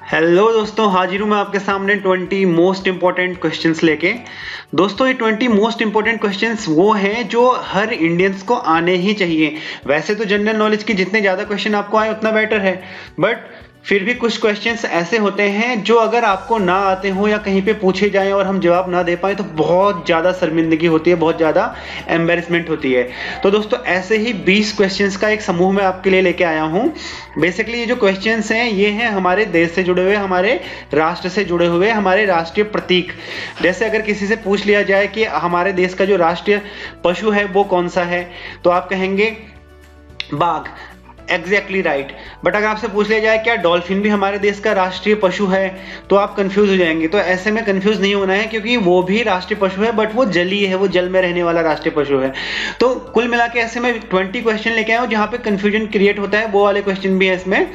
Hello दोस्तों, हाजिर हूँ मैं आपके सामने 20 मोस्ट इंपॉर्टेंट क्वेश्चंस लेके। दोस्तों ये 20 मोस्ट इंपॉर्टेंट क्वेश्चंस वो हैं जो हर इंडियंस को आने ही चाहिए। वैसे तो जनरल नॉलेज के जितने ज़्यादा क्वेश्चन आपको आए उतना बेटर है, बट फिर भी कुछ क्वेश्चंस ऐसे होते हैं जो अगर आपको ना आते हो या कहीं पे पूछे जाएं और हम जवाब ना दे पाए तो बहुत ज़्यादा शर्मिंदगी होती है, बहुत ज़्यादा एम्बेरसमेंट होती है। तो दोस्तों ऐसे ही 20 क्वेश्चंस का एक समूह मैं आपके लिए लेके आया हूँ। बेसिकली ये जो क्वेश्चंस हैं ये हैं हमारे देश से जुड़े हुए, हमारे राष्ट्र से जुड़े हुए, हमारे राष्ट्रीय प्रतीक। जैसे अगर किसी से पूछ लिया जाए कि हमारे देश का जो राष्ट्रीय पशु है वो कौन सा है, तो आप कहेंगे बाघ। Exactly right. बट अगर आपसे पूछ लिया जाए क्या डॉल्फिन भी हमारे देश का राष्ट्रीय पशु है, तो आप कंफ्यूज हो जाएंगे। तो ऐसे में कंफ्यूज नहीं होना है, क्योंकि वो भी राष्ट्रीय पशु है, बट वो जलीय है, वो जल में रहने वाला राष्ट्रीय पशु है। तो कुल मिला के ऐसे में 20 क्वेश्चन लेके आया हूं जहां पे कंफ्यूजन क्रिएट होता है, वो वाले क्वेश्चन भी है इसमें,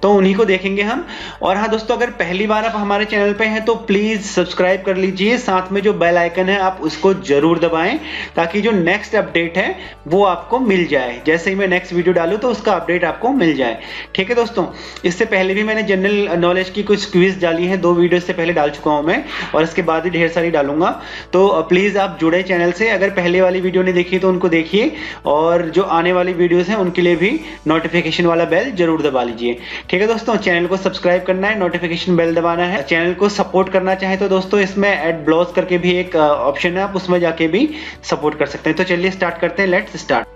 तो उन्हीं को देखेंगे हम। और हाँ दोस्तों, अगर पहली बार आप हमारे चैनल पे हैं तो प्लीज सब्सक्राइब कर लीजिए, साथ में जो बेल आइकन है आप उसको जरूर दबाएं, ताकि जो नेक्स्ट अपडेट है वो आपको मिल जाए। जैसे ही मैं नेक्स्ट वीडियो डालूं तो उसका अपडेट आपको मिल जाए। ठीक है दोस्तों, इससे पहले भी मैंने जनरल नॉलेज की कुछ क्विज डाली है, 2 वीडियो से पहले डाल चुका हूं मैं, और इसके बाद भी ढेर सारी डालूंगा। तो प्लीज आप जुड़े चैनल से। अगर पहले वाली वीडियो नहीं देखी तो उनको देखिए, और जो आने वाली वीडियोस हैं उनके लिए भी नोटिफिकेशन वाला बेल जरूर दबा लीजिए। ठीक है दोस्तों, चैनल को सब्सक्राइब करना है, नोटिफिकेशन बेल दबाना है। चैनल को सपोर्ट करना चाहे तो दोस्तों इसमें एड ब्लॉग्स करके भी एक ऑप्शन है, आप उसमें जाके भी सपोर्ट कर सकते हैं। तो चलिए स्टार्ट करते हैं, लेट्स स्टार्ट।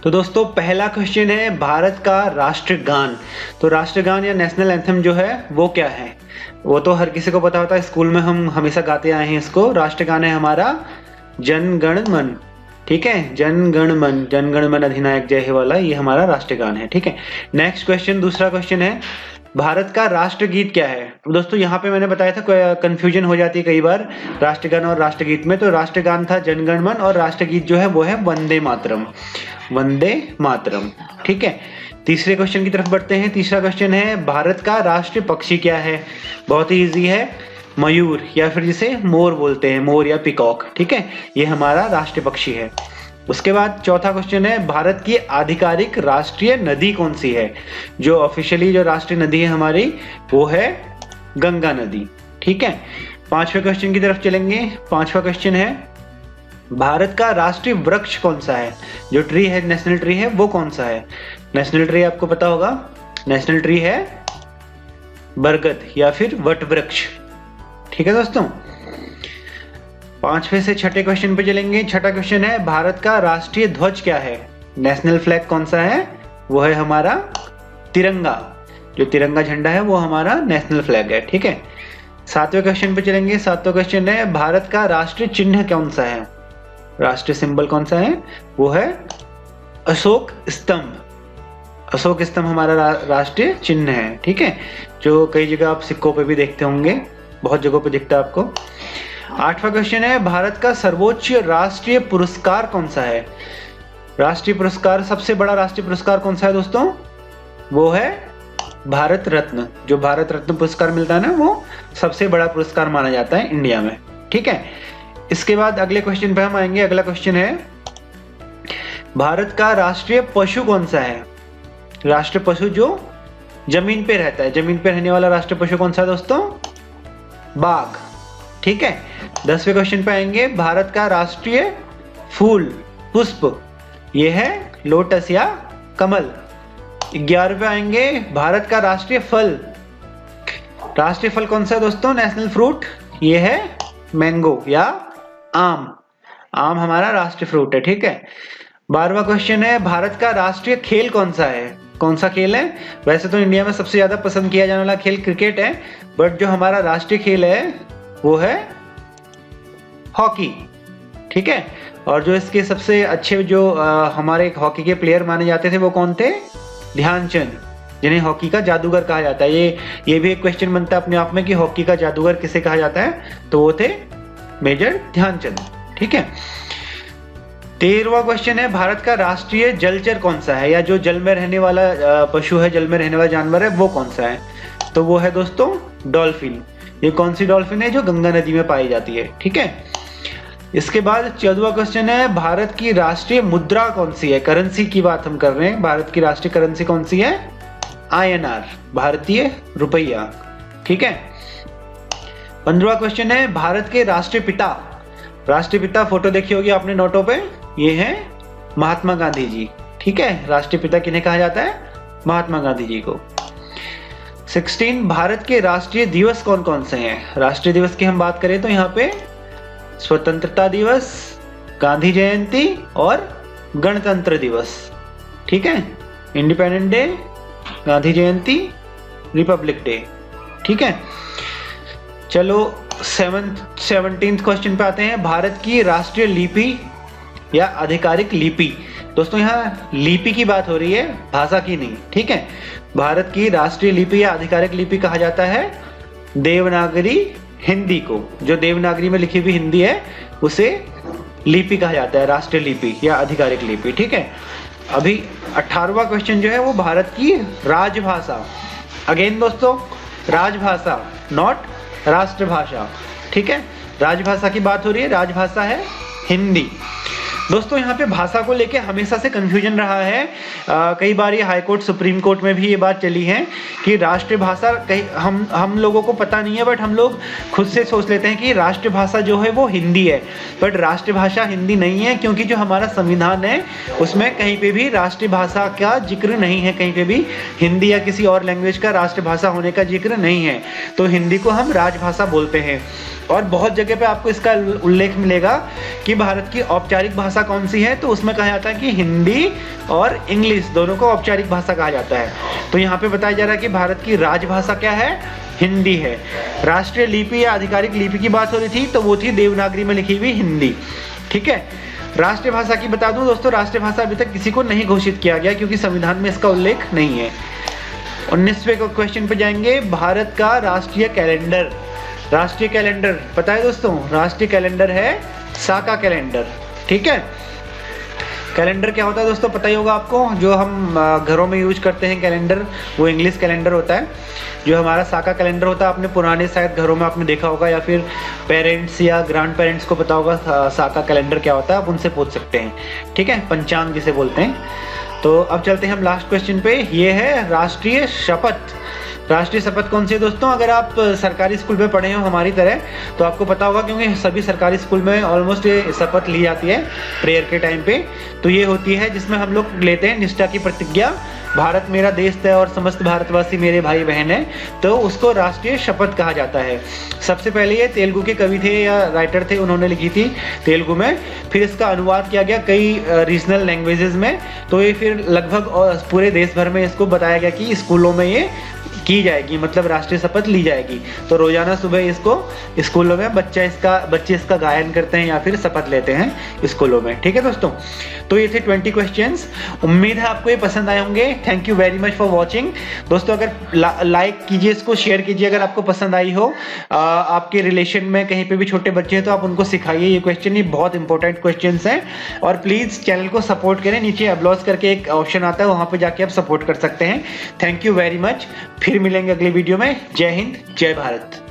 तो दोस्तों पहला क्वेश्चन है भारत का राष्ट्रगान। तो राष्ट्रगान या नेशनल एंथम जो है वो क्या है? वो तो हर किसी को पता होता है, स्कूल में हम हमेशा गाते आए हैं इसको। राष्ट्रगान है हमारा जन गण मन। ठीक है, जन गण मन अधिनायक जय हे वाला, ये हमारा राष्ट्रगान है। ठीक है, नेक्स्ट क्वेश्चन, दूसरा क्वेश्चन है भारत का राष्ट्रगीत क्या है? दोस्तों यहाँ पे मैंने बताया था कंफ्यूजन हो जाती है कई बार राष्ट्रगान और राष्ट्रगीत में। तो राष्ट्रगान था जन गण मन, और राष्ट्रगीत जो है वो है वंदे मातरम। वंदे मातरम। ठीक है, तीसरे क्वेश्चन की तरफ बढ़ते हैं। तीसरा क्वेश्चन है भारत का राष्ट्रीय पक्षी क्या है? बहुत ही इजी है, मयूर, या फिर जिसे मोर बोलते हैं, मोर या पिकॉक। ठीक है, ये हमारा राष्ट्रीय पक्षी है। उसके बाद चौथा क्वेश्चन है भारत की आधिकारिक राष्ट्रीय नदी कौन सी है? जो ऑफिशियली जो राष्ट्रीय नदी है हमारी वो है गंगा नदी। ठीक है, पांचवें क्वेश्चन की तरफ चलेंगे। पांचवा क्वेश्चन है भारत का राष्ट्रीय वृक्ष कौन सा है? जो ट्री है, नेशनल ट्री है, वो कौन सा है? नेशनल ट्री आपको पता होगा, नेशनल ट्री है बरगद या फिर वट वृक्ष। ठीक है दोस्तों, पांचवें से छठे क्वेश्चन पे चलेंगे। छठा क्वेश्चन है भारत का राष्ट्रीय ध्वज क्या है? नेशनल फ्लैग कौन सा है? वो है हमारा तिरंगा। जो तिरंगा झंडा है वो हमारा नेशनल फ्लैग है। ठीक है, सातवें क्वेश्चन पे चलेंगे। सातवां क्वेश्चन है भारत का राष्ट्रीय चिन्ह कौन सा है? राष्ट्रीय सिंबल कौन सा है? वो है अशोक स्तंभ। अशोक स्तंभ हमारा राष्ट्रीय चिन्ह है। ठीक है, जो कई जगह आप सिक्कों पे भी देखते होंगे, बहुत जगहों पे दिखता है आपको। आठवां क्वेश्चन है भारत का सर्वोच्च राष्ट्रीय पुरस्कार कौन सा है? राष्ट्रीय पुरस्कार, सबसे बड़ा राष्ट्रीय पुरस्कार कौन सा है दोस्तों? वो है भारत रत्न। जो भारत रत्न पुरस्कार मिलता है ना, वो सबसे बड़ा पुरस्कार माना जाता है इंडिया में। ठीक है, इसके बाद अगले क्वेश्चन पे हम आएंगे। अगला क्वेश्चन है भारत का राष्ट्रीय पशु कौन सा है? राष्ट्रीय पशु जो जमीन पे रहता है, जमीन पे रहने वाला राष्ट्रीय पशु कौन सा है दोस्तों? बाघ। ठीक है, 10वें क्वेश्चन पे आएंगे भारत का राष्ट्रीय फूल, पुष्प, ये है लोटस या कमल। 11वें पे आएंगे भारत का राष्ट्रीय फल। राष्ट्रीय फल कौन सा है दोस्तों? नेशनल फ्रूट, ये है मैंगो या आम। आम हमारा राष्ट्रीय फ्रूट है। ठीक है, 12वां क्वेश्चन है भारत का राष्ट्रीय खेल कौन सा है? कौन सा खेल है? वैसे तो इंडिया में सबसे ज्यादा पसंद किया जाने वाला खेल क्रिकेट है, बट जो हमारा राष्ट्रीय खेल है वो है हॉकी। ठीक है, और जो इसके सबसे अच्छे जो हमारे हॉकी के प्लेयर माने जाते थे वो कौन थे? ध्यानचंद, जिन्हें हॉकी का जादूगर कहा जाता है। ये भी एक क्वेश्चन बनता है अपने आप में कि हॉकी का जादूगर किसे कहा जाता है, तो वो थे मेजर ध्यानचंद। ठीक है, 13वां क्वेश्चन है भारत का राष्ट्रीय जलचर कौन सा है? या जो जल में रहने वाला पशु है, जल में रहने वाला जानवर है, वो कौन सा है? तो वो है दोस्तों डॉल्फिन। ये कौन सी डॉल्फिन है? जो गंगा नदी में पाई जाती है। ठीक है, इसके बाद 14वां क्वेश्चन है भारत की राष्ट्रीय मुद्रा कौन सी है? करेंसी की बात हम कर रहे हैं, भारत की राष्ट्रीय करेंसी कौन सी है? INR, भारतीय रुपया। ठीक है। 15वां क्वेश्चन है, भारत के राष्ट्रपिता फोटो देखी होगी आपने नोटों पे, ये है महात्मा गांधी जी। ठीक है, राष्ट्रपिता किन्हें कहा जाता है? महात्मा गांधी जी को। 16, भारत के राष्ट्रीय दिवस कौन कौन से हैं? राष्ट्रीय दिवस की हम बात करें तो यहाँ पे स्वतंत्रता दिवस, गांधी जयंती और गणतंत्र दिवस। ठीक है, इंडिपेंडेंस डे, गांधी जयंती, रिपब्लिक डे। ठीक है, चलो 17th क्वेश्चन पे आते हैं, भारत की राष्ट्रीय लिपि या आधिकारिक लिपि। दोस्तों यहाँ लिपि की बात हो रही है, भाषा की नहीं। ठीक है, भारत की राष्ट्रीय लिपि या आधिकारिक लिपि कहा जाता है देवनागरी हिंदी को। जो देवनागरी में लिखी हुई हिंदी है उसे लिपि कहा जाता है, राष्ट्रीय लिपि या आधिकारिक लिपि। ठीक है, अभी 18वां क्वेश्चन जो है वो भारत की राजभाषा। अगेन दोस्तों, राजभाषा, नॉट राष्ट्रभाषा। ठीक है, राजभाषा की बात हो रही है, राजभाषा है हिंदी। दोस्तों यहाँ पे भाषा को लेके हमेशा से कंफ्यूजन रहा है। कई बार ये हाई कोर्ट, सुप्रीम कोर्ट में भी ये बात चली है कि राष्ट्रभाषा कहीं हम लोगों को पता नहीं है, बट हम लोग खुद से सोच लेते हैं कि राष्ट्रभाषा जो है वो हिंदी है। बट राष्ट्रभाषा हिंदी नहीं है, क्योंकि जो हमारा संविधान है उसमें कहीं पे भी राष्ट्रभाषा का जिक्र नहीं है, कहीं पे भी हिंदी या किसी और लैंग्वेज का राष्ट्रभाषा होने का जिक्र नहीं है। तो हिंदी को हम राजभाषा बोलते हैं। और बहुत जगह पे आपको इसका उल्लेख मिलेगा कि भारत की औपचारिक भाषा कौन सी है, तो उसमें कहा जाता है कि हिंदी और इंग्लिश दोनों को औपचारिक भाषा कहा जाता है। तो यहाँ पे बताया जा रहा है कि भारत की राजभाषा क्या है? हिंदी है। राष्ट्रीय लिपि या आधिकारिक लिपि की बात हो रही थी तो वो थी देवनागरी में लिखी हुई हिंदी। ठीक है, राष्ट्रभाषा की बता दूं दोस्तों, राष्ट्रभाषा अभी तक किसी को नहीं घोषित किया गया क्योंकि संविधान में इसका उल्लेख नहीं है। 19वें क्वेश्चन पे जाएंगे, भारत का राष्ट्रीय कैलेंडर। राष्ट्रीय कैलेंडर पता है दोस्तों? राष्ट्रीय कैलेंडर है साका कैलेंडर। ठीक है, कैलेंडर क्या होता है दोस्तों पता ही होगा आपको। जो हम घरों में यूज करते हैं कैलेंडर, वो इंग्लिश कैलेंडर होता है। जो हमारा साका कैलेंडर होता है, आपने पुराने शायद घरों में आपने देखा होगा, या फिर पेरेंट्स या ग्रैंड पेरेंट्स को पता होगा साका कैलेंडर क्या होता है, आप उनसे पूछ सकते हैं। ठीक है, पंचांग जिसे बोलते हैं। तो अब चलते हैं हम लास्ट क्वेश्चन पे, ये है राष्ट्रीय शपथ। राष्ट्रीय शपथ कौन सी है दोस्तों? अगर आप सरकारी स्कूल में पढ़े हो हमारी तरह तो आपको पता होगा, क्योंकि सभी सरकारी स्कूल में ऑलमोस्ट ये शपथ ली जाती है प्रेयर के टाइम पे। तो ये होती है जिसमें हम लोग लेते हैं निष्ठा की प्रतिज्ञा, भारत मेरा देश है और समस्त भारतवासी मेरे भाई बहन है, तो उसको राष्ट्रीय शपथ कहा जाता है। सबसे पहले ये तेलुगु के कवि थे या राइटर थे, उन्होंने लिखी थी तेलुगु में, फिर इसका अनुवाद किया गया कई रीजनल लैंग्वेजेस में। तो ये फिर लगभग पूरे देश भर में इसको बताया गया कि स्कूलों में ये की जाएगी, मतलब राष्ट्रीय शपथ ली जाएगी। तो रोजाना सुबह इसको स्कूलों में बच्चे इसका गायन करते हैं या फिर शपथ लेते हैं स्कूलों में। ठीक है दोस्तों, तो ये थे 20 क्वेश्चंस। उम्मीद है आपको ये पसंद आए होंगे। Thank you very much for watching. दोस्तों अगर लाइक कीजिए, इसको शेयर कीजिए अगर आपको पसंद आई हो। आपके रिलेशन में कहीं पे भी छोटे बच्चे हैं तो आप उनको सिखाइए ये क्वेश्चन, ये बहुत इंपॉर्टेंट क्वेश्चन हैं। और प्लीज चैनल को सपोर्ट करें, नीचे अपलोड करके एक ऑप्शन आता है, वहां पे जाके आप सपोर्ट कर सकते हैं। Thank you very much. फिर मिलेंगे अगली वीडियो में। जय हिंद, जय भारत।